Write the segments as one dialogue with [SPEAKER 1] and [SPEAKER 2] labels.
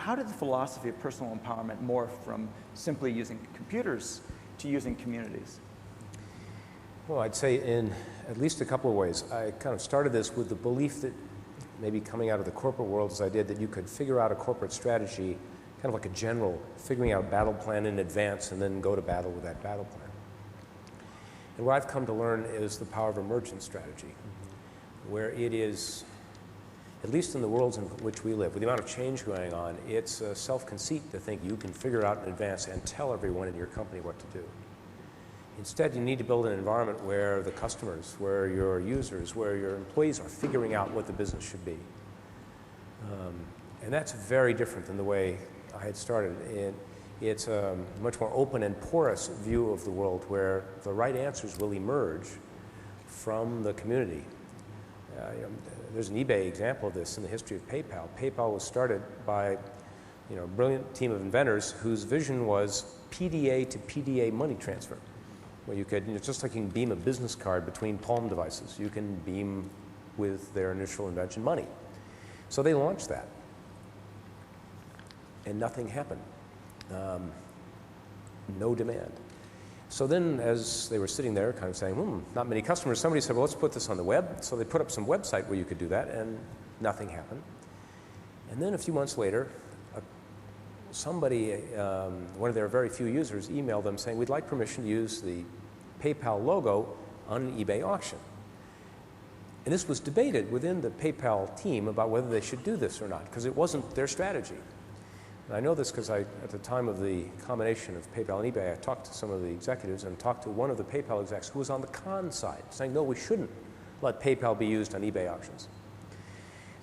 [SPEAKER 1] how did the philosophy of personal empowerment morph from simply using computers to using communities?
[SPEAKER 2] Well, I'd say in at least a couple of ways. I kind of started this with the belief that maybe coming out of the corporate world as I did, that you could figure out a corporate strategy, kind of like a general, figuring out a battle plan in advance and then go to battle with that battle plan. And what I've come to learn is the power of emergent strategy, where it is, at least in the worlds in which we live, with the amount of change going on, it's a self-conceit to think you can figure out in advance and tell everyone in your company what to do. Instead, you need to build an environment where the customers, where your users, where your employees are figuring out what the business should be. And that's very different than the way I had started. It's a much more open and porous view of the world where the right answers will emerge from the community. There's an eBay example of this in the history of PayPal. PayPal was started by a brilliant team of inventors whose vision was PDA to PDA money transfer, where you could, just like you can beam a business card between Palm devices, you can beam with their initial invention money. So they launched that, and nothing happened. No demand. So then, as they were sitting there kind of saying, not many customers, somebody said, well, let's put this on the web. So they put up some website where you could do that, and nothing happened. And then a few months later, somebody, one of their very few users, emailed them saying, we'd like permission to use the PayPal logo on an eBay auction. And this was debated within the PayPal team about whether they should do this or not, because it wasn't their strategy. And I know this because at the time of the combination of PayPal and eBay, I talked to some of the executives and talked to one of the PayPal execs who was on the con side, saying, no, we shouldn't let PayPal be used on eBay auctions.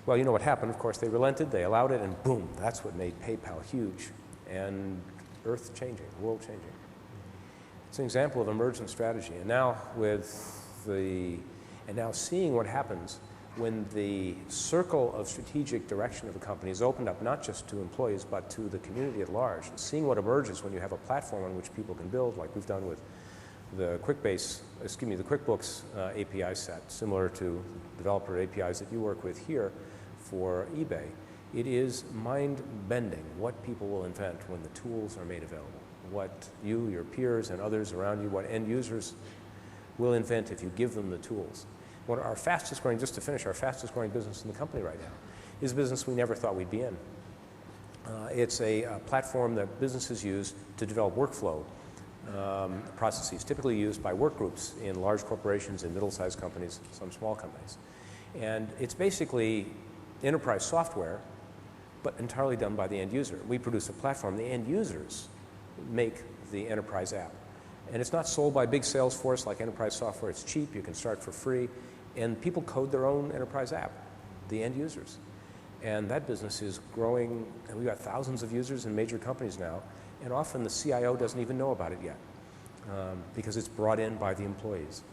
[SPEAKER 2] Well, you know what happened. Of course, they relented, they allowed it, and boom, that's what made PayPal huge and earth-changing, world-changing. It's an example of emergent strategy. And now now seeing what happens when the circle of strategic direction of a company is opened up not just to employees but to the community at large, and seeing what emerges when you have a platform on which people can build, like we've done with the QuickBooks API set, similar to developer APIs that you work with here for eBay. It is mind-bending what people will invent when the tools are made available, what you, your peers, and others around you, what end users will invent if you give them the tools. What our fastest growing, just to finish, our fastest growing business in the company right now is a business we never thought we'd be in. It's a platform that businesses use to develop workflow processes, typically used by work groups in large corporations and middle-sized companies, some small companies. And it's basically enterprise software, but entirely done by the end user. We produce a platform. The end users make the enterprise app. And it's not sold by big sales force like enterprise software. It's cheap. You can start for free. And people code their own enterprise app, the end users. And that business is growing. And we've got thousands of users in major companies now. And often the CIO doesn't even know about it yet because it's brought in by the employees.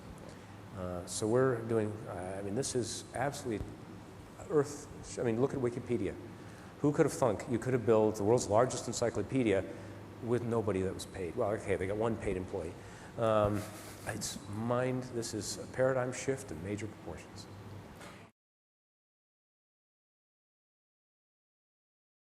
[SPEAKER 2] So we're doing, this is absolutely look at Wikipedia. Who could have thunk you could have built the world's largest encyclopedia with nobody that was paid? Well, okay, they got one paid employee. This is a paradigm shift in major proportions.